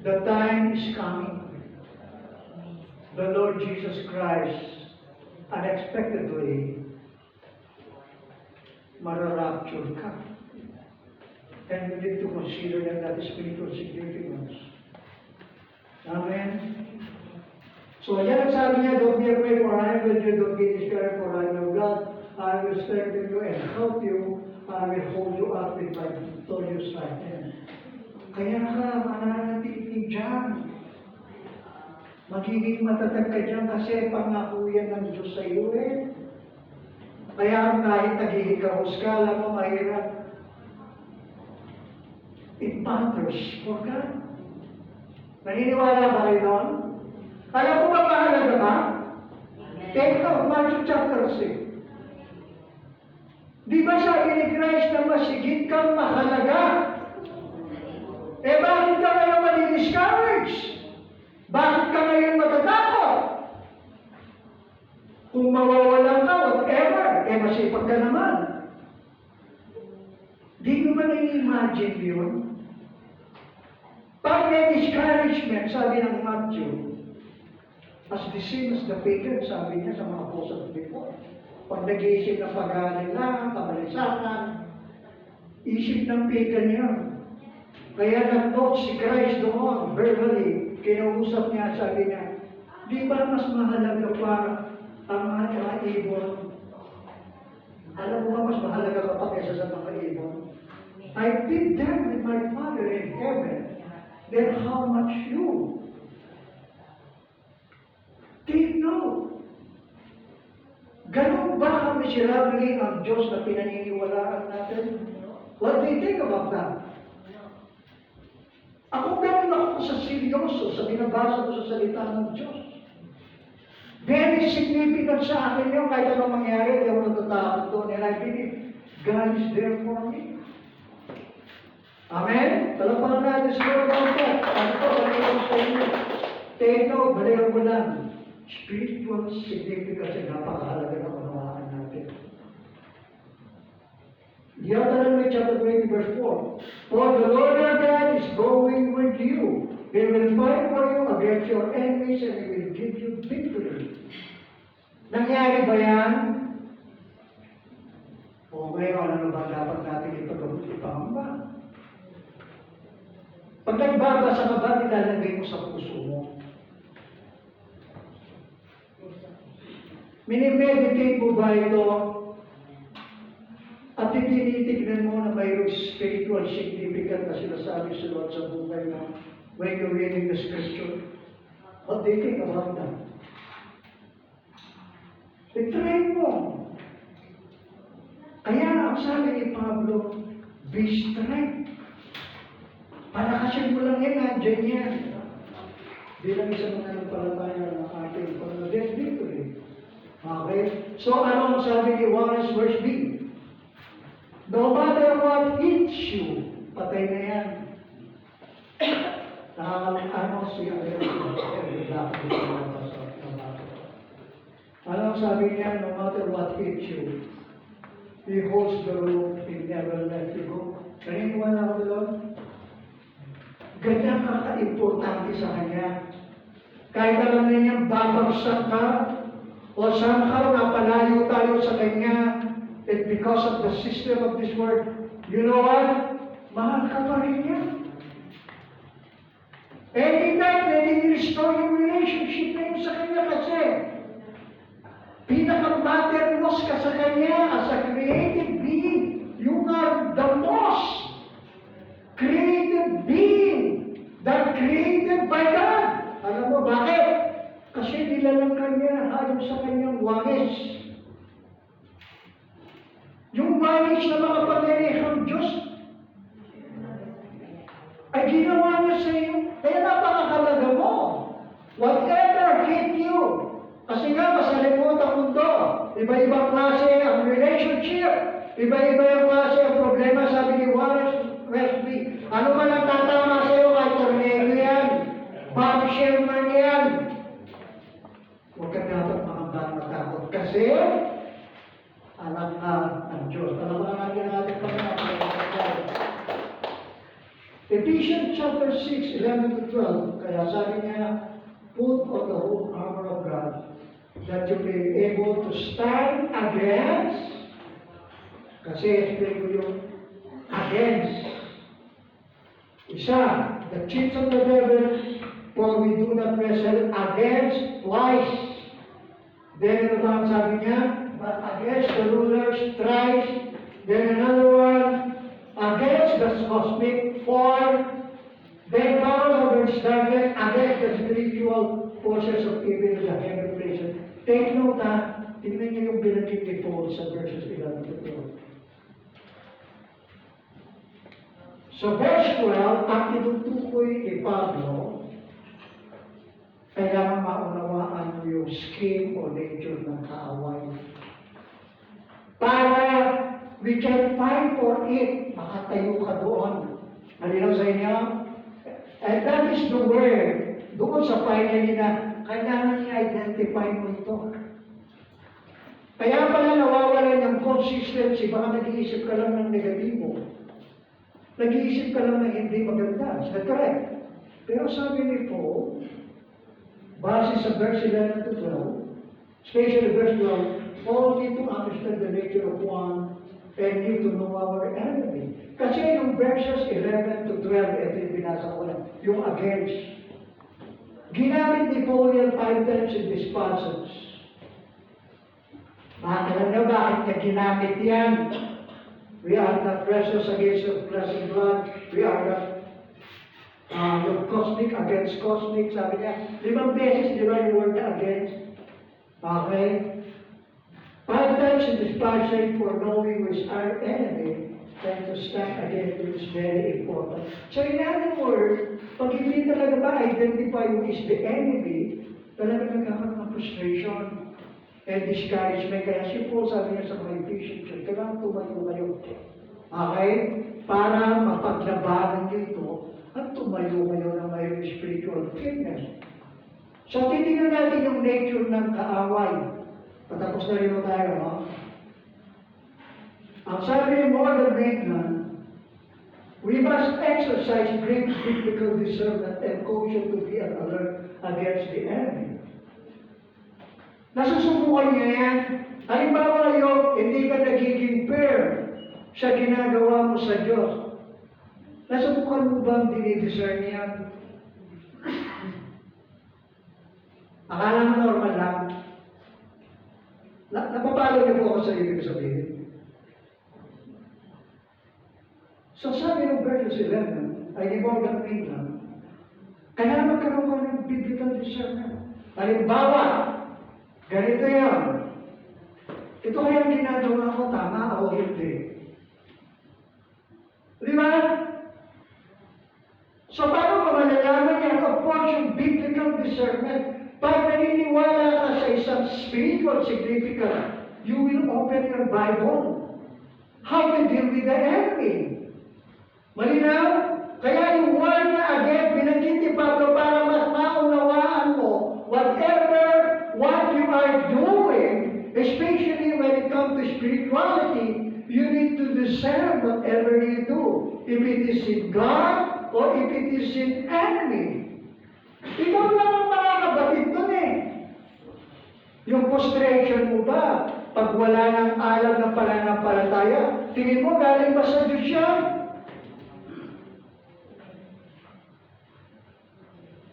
the time is coming. The Lord Jesus Christ, unexpectedly, mararapture ka. And we need to consider that spiritual significance. Amen? So, yan ang sabi niya, don't be afraid for I am with you, don't be discouraged for I am God. I will strengthen you and help you. I will hold you up with my victorious right hand. Kaya ka, mananatili dyan. Magiging matatag ka dyan kasi pangako yan ng Diyos sa iyo eh. Kaya kahit naghihikahos ka, alam mo, mahirap. It matters for God. Naniniwala ba kayo doon? Alam mo ba mahalaga ba? Take note, Matthew chapter 6. Di ba sabi ni Christ na masigit kang mahalaga? Eh bakit ka ngayon madi-discourage? Bakit ka ngayon matatakot? Kung mawawalan ka, whatever, eh masipag ka naman. Di mo ba nai-imagine yun? Pag may discouragement, sabi ng Matthew, as the same as the pagan, sabi niya sa mga apostles before. Pag nag-iisip ng pag-aaral lang, kabalisakan, isip ng pagan yan. Kaya nag-note si Christ doon, verbally, kinausap niya, sabi niya, di ba mas mahalaga pa ang mga ibon? Alam mo ba mas mahalaga ka pa kaysa sa mga ibon? I did that with my Father in heaven. Then how much you? Take note. Ganun ba ang miserable ang Diyos na pinaniniwalaan natin? What do you think about that? Ako ganun ako sa seryoso, sa binabasa ko sa salita ng Diyos. Very significant sa akin yun, kahit anong mangyari, di ako natatakot doon. And I believe God is there for me. Amen? Talapakan natin sa Lord ng God. Ano po, balikan sa inyo. Take note, balikan ko lang. Spiritual significance ay napakahalaga na unawaan natin. Deuteronomy chapter 20 verse 4. For the Lord your God is going with you. He will fight for you against your enemies and He will give you victory. Nangyari ba yan? O ngayon, ano ba dapat natin ipangamba? Pag nagbabasa ka ba, nilalagay mo sa puso mo? Minimeditate mo ba ito? At tinitignan mo na mayroong spiritual significant na sinasabi sa Lord sa buhay mo when you're reading the scripture? What do you think about that? I-try mo. Kaya ang sabi ni Pablo, be strength. Palakasin mo lang yan, nandiyan yan. Bilang isang nagpalataya ng ating pag-death victory. Okay? So, ano ang sabi ni Juan verse B? No matter what hits you, patay na yan. Ano siya? Ano ang sabi niya? No matter what hits you, He holds the rope, He never let you go. Naniniwala ko doon? Ganyan ka-importante sa Kanya. Kahit alam na niya, babagsak ka, o somehow napalayo tayo sa Kanya, and because of the system of this world, you know what? Mahal ka pa rin niya. Anytime, pwede i-restore yung relationship na yun sa Kanya kasi pinaka-mattermost ka sa Kanya as a created being. You are the most created being that created by God. Alam mo bakit? Kasi nilalang Kanya ayon sa Kanyang wangis. Yung wangis na makapangyarihang Diyos ay ginawa niya sa iyo. Kaya napakahalaga mo. Whatever hit you, kasi nga masalimuot ang mundo. Iba-ibang klase ang relationship. Iba-iba yung klase ang problema, sabi ni Warren Westby. Ano man ang tatama sa iyo, kahit tornado yan, bombshell man yan. Huwag ka dapat matakot. Kasi, alam ka ng Diyos. Alam ka natin natin pag-aaral. Ephesians chapter 6, 11 to 12, kaya sabi niya, put on the whole armor of God, that you may be able to stand against, kasi explain ko yung against. Isa, the cheats of the devil, for we do not wrestle against twice. Then ano ba ang sabi niya? But against the rulers thrice. Then another one, against the cosmic form. Then powers of this darkness, against the spiritual forces of evil in the heavenly places. Take note ha, tingnan niyo yung binanggit ni Paul sa verses 11 to 12. So verse 12, ang tinutukoy ni Pablo, kailangan maunawaan mo yung scheme o nature ng kaaway. Para we can fight for it, makatayo ka doon. Malinaw sa inyo? And that is the word. Doon sa final na, kailangan i-identify mo ito. Kaya pala nawawalan ng consistency, baka nag-iisip ka lang ng negatibo. Nag-iisip ka lang na hindi maganda. Is that correct? Pero sabi ni Paul, base sa verse 11 to 12, especially verse 12, Paul need to understand the nature of one and need to know our enemy. Kasi yung verses 11 to 12, ito yung binasa ko lang, yung against. Ginamit ni Paul yan 5 times in this passage. Alam niyo bakit niya ginamit yan? We are not wrestles against the flesh and blood. We are not yung cosmic against cosmic. Sabi niya, 5 beses, di ba yung word na against? Okay? 5 times in this passage for knowing who is our enemy and to stand against him is very important. So in other words, pag hindi talaga ma-identify who is the enemy, talaga nagkakaroon ng frustration and discouragement. Kaya si Paul sabi niya sa mga Ephesians, kailangan tumayo kayo. Okay? Para mapaglabanan niyo ito at tumayo kayo ng may spiritual fitness. So titignan natin yung nature ng kaaway. Patapos na rin tayo, no? Ang sabi ni Morgan Maitland, we must exercise great biblical discernment and caution to be on alert against the enemy. Nasusubukan niya yan. Halimbawa yung hindi ka nagiging fair sa ginagawa mo sa Diyos. Nasubukan mo ba ang dinidiscern yan? Akala mo normal lang. Napapalo niyo po ako sa ibig sabihin. So sabi ng verse 11, ay ni Morgan Maitland, kaya magkaroon ka ng biblical discernment. Halimbawa, ganito yan. Ito kaya ang ginagawa ko, tama o hindi? Di ba? So paano ka malalaman yan? Of course, yung biblical discernment. Pag naniniwala ka sa isang spiritual significance, you will open your Bible. How to deal with the enemy? Malinaw? Kaya yung word na again, binanggit ni Pablo para mas maunawaan mo whatever what you are doing, especially when it comes to spirituality, you need to discern whatever you do. If it is in God or if it is in enemy. Ikaw lang ang makakabatid dun eh. Yung frustration mo ba, pag wala ng alam ng pananampalataya, tingin mo galing ba sa Diyos yan?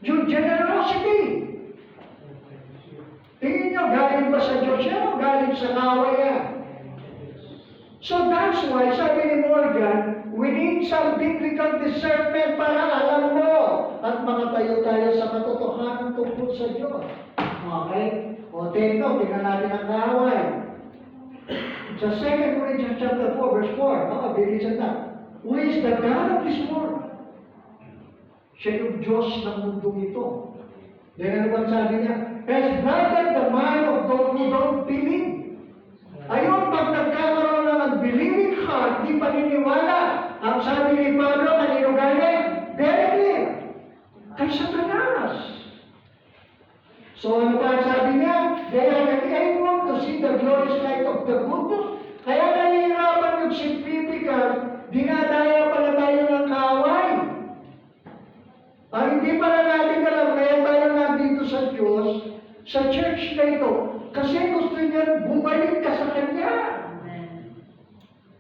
Yung generosity, tingin nyo galing ba sa Diyos yan o galing sa kaaway yan? So that's why, sabi ni Morgan, we need some biblical discernment para alam mo at makatayo tayo sa katotohanan tungkol sa Diyos. Okay? O tingnan natin ang kaaway. Sa 2 Corinthians chapter 4, verse 4, bilisan na. Who is the God of this world? Siya yung Diyos ng mundong ito. Then ano ba sabi niya? Has blinded the mind of those who don't believe. Ayun, pag nagkakaroon ng unbelieving heart, di paniniwala. Ang sabi ni Pablo, kanino galing? Very clear. Kay Satanas. So ano pa ang sabi niya? They are unable to see the glorious light of the good news. Kaya nahihirapan yung significant, dinadaya pala tayo ng kaaway. Ang hindi pala natin alam, kaya tayo nandito sa Diyos, sa church na ito, kasi gusto niya bumalik ka sa Kanya.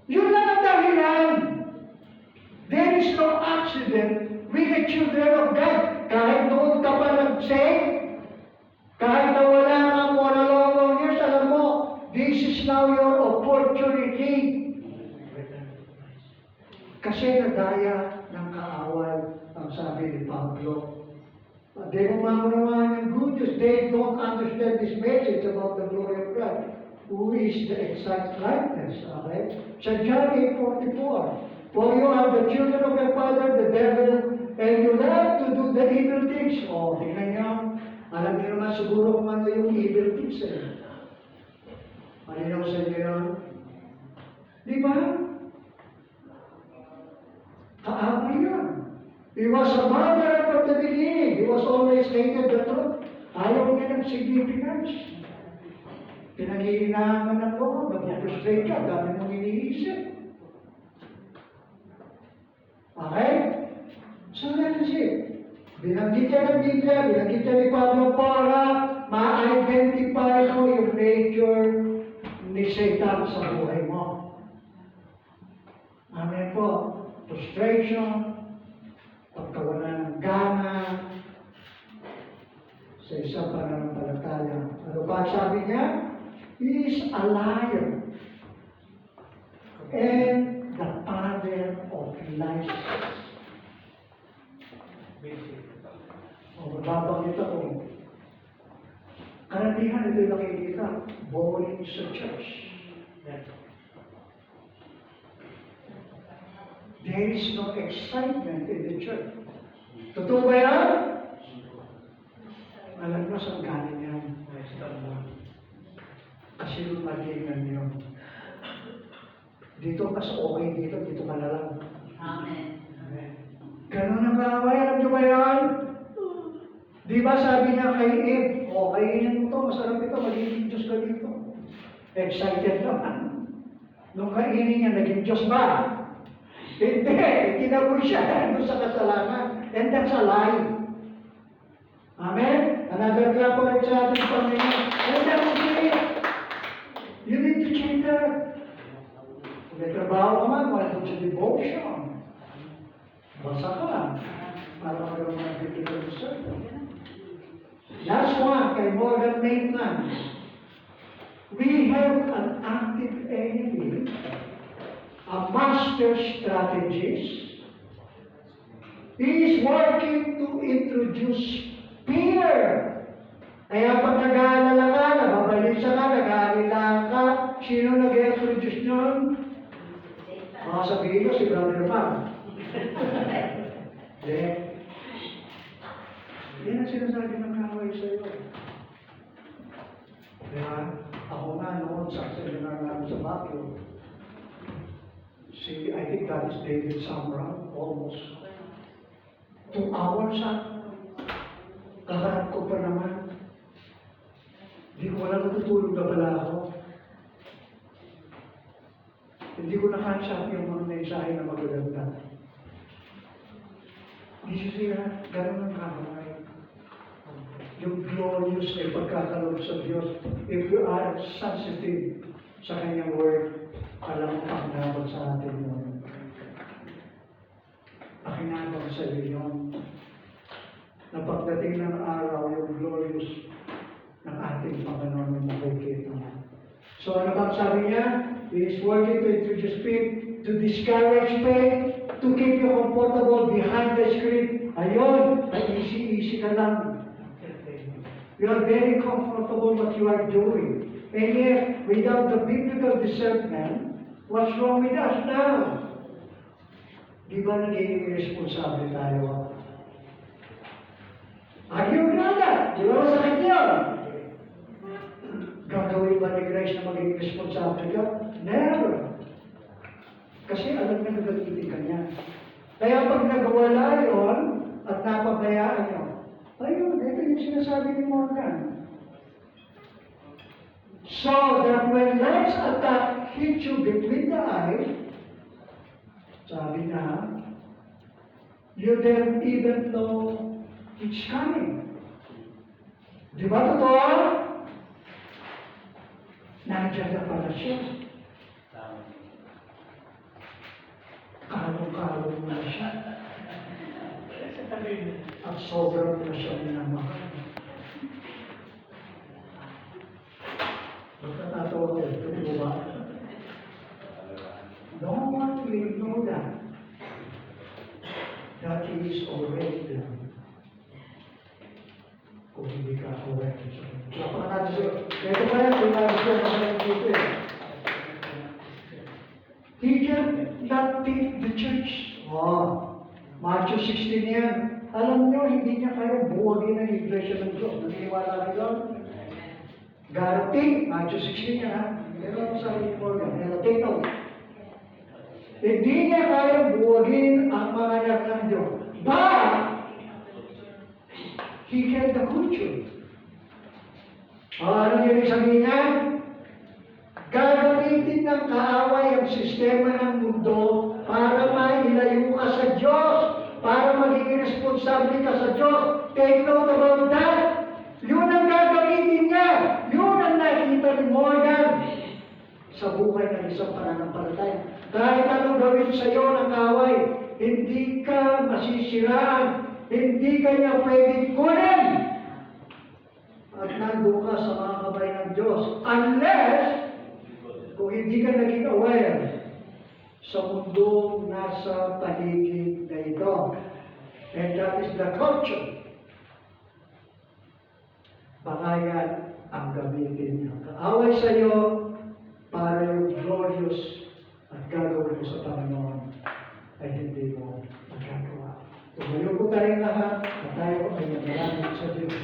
Yun lang ang dahilan. There is no accident with the children of God. Kahit doon ka pa nag-save, kahit na wala kang for a long years, alam mo, this is now your opportunity. Kasi nadaya ng kaaway, ang sabi ni Pablo. They mo maunawaan yung good news. They don't understand this message about the glory of God. Who is the exact likeness? Okay? Sa John 8:44, for you are the children of your father, the devil, and you love to do the evil things. Oh, tingnan niyo. Alam niyo naman siguro kung ano yung evil things. Malinaw sa inyo yun? Di ba? Kaaway yun. He was a murderer from the beginning. He was always hated the truth. Ayaw niya ng significance. Pinanghihinaan ng Lord, nag-frustrate ka, dami mong iniisip. Okay? So that is it. Binanggit niya ng Biblia, binanggit niya ni Pablo para ma-identify mo yung nature ni Satan sa buhay mo. Amen po. Frustration, pagkawala ng gana, sa isang pananampalataya. Ano ba sabi niya? He is a liar and the father of lies. O, mababanggit ako. Karamihan ito yung nakikita, boring sa church. There is no excitement in the church. Totoo ba yan? Alam mo saan galing yan? Kasi lumalingan yun. Dito mas okay dito ka na lang. Amen. Ganun ang kaaway, alam nyo ba yan? Di ba sabi niya kay Eve, kainin mo to, masarap ito, magiging Diyos ka dito. Excited naman. Nung kainin niya, naging Diyos ba? Hindi, kinaboy siya doon sa kasalanan. And that's a lie. Amen? Another example sa ating Panginoon. And that's it. You need to change that. Kung may trabaho ka man, wala sa devotion. Basa ka lang. Para magkaroon ng biblical discernment. Last one, kay Morgan Maitland. We have an active enemy, a master strategist. He is working to introduce fear. Kaya pag nag-aalala ka, nababalisa ka, nag-aalala ka, sino nag-introduce nyon? Sabihin ko si Brother Mark. Yan ang sinasabi ng kaaway sa iyo. Kaya ako nga noon sa seminar namin sa Baguio, I think that is David Samra, almost 2 hours kaharap ko pa naman. Hindi ko wala natutulog na pala ako. Hindi ko nakansya yung mga mensahe na magaganda. Hindi siya ganun ang kaaway. Yung glorious na ipagkakaroon sa Diyos. If you are sensitive sa Kanyang Word, alam mo ang dapat sa atin yun. Pakinabang sa iyo yun. Na pagdating ng araw, yung glorious ng ating ating Panginoon ng makikita mo. So ano bang sabi niya? He is working to introduce faith, to discourage faith, to keep you comfortable behind the screen. Ayun, ay easy ka lang. You are very comfortable what you are doing. And yet, without the biblical discernment, what's wrong with us now? Di ba nagiging irresponsible tayo? Ayaw na na! Di ba masakit yun? Gagawin ba ni Grace na maging responsable ka? Never! Kasi alam na nagagiti ka niya. Kaya pag nagwala yun at napabayaan nyo, ayun, ito yung sinasabi ni Morgan. So that when life's attack hits you between the eyes, sabi na, you don't even know it's coming. Di ba totoo? Nandiyan na pala siya. Kalong-kalong na siya. At sobrang na siya minamahal. Magkatatawa ko ito, di ba? No one will know that. That is already done. Kung hindi ka correct. Napaka natin siya. Kaya ba yan, kung natin siya masalang dito eh. He cannot take the church. Oh, Matthew 16 yan. Alam nyo, hindi niya kaya buwagin ang iglesia ng Diyos. Naniniwala kayo doon? Guarantee, Matthew 16 yan ha. Pero sabi ni Morgan, take note. Hindi niya kaya buwagin ang mga anak ng Diyos. But, he can the culture. Ano yung sabihin niya? Gagamitin ng kaaway ang sistema ng mundo para mailayo ka sa Diyos, para maging responsable ka sa Diyos. Take note about that. Yun ang gagamitin niya. Yun ang nakikita ni Morgan sa buhay ng isang pananampalataya. Kahit anong gawin sa iyo ng kaaway, hindi ka masisiraan. Hindi ka niya pwedeng kunin. At nandun ka sa mga kamay ng Diyos. Unless, kung hindi ka naging aware sa mundong nasa paligid na ito. And that is the culture. Baka yan ang gamitin ng kaaway sa iyo para yung glorious at gagawin mo sa Panginoon ay hindi mo magagawa. Tumayo po tayong lahat at tayo ay nagalangin sa Diyos.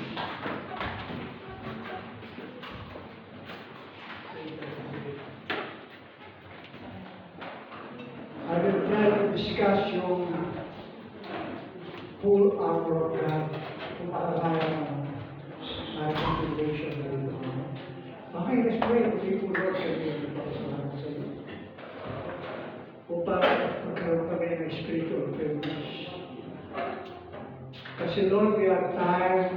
I will try to discuss yung full armor of God kung makakaya ng ating foundation na ito. Okay, let's pray. Pagay po Lord sa iyo. Nagpapasalamat sa iyo. Upang magkaroon kami ng spiritual firmness. Kasi Lord, we are tired.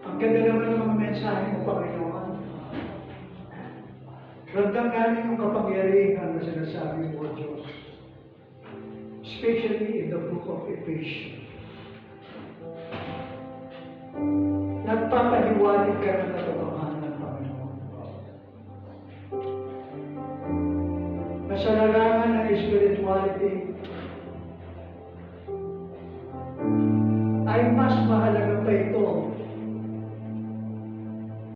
Ang ganda naman ng mga mensahe mo, Panginoon. Ramdam namin yung kapangyarihan na sinasabi mo, Diyos. Especially in the book of Ephesians. Nagpapaliwanag ka ng katotohanan, Panginoon. Na sa larangan ng spirituality,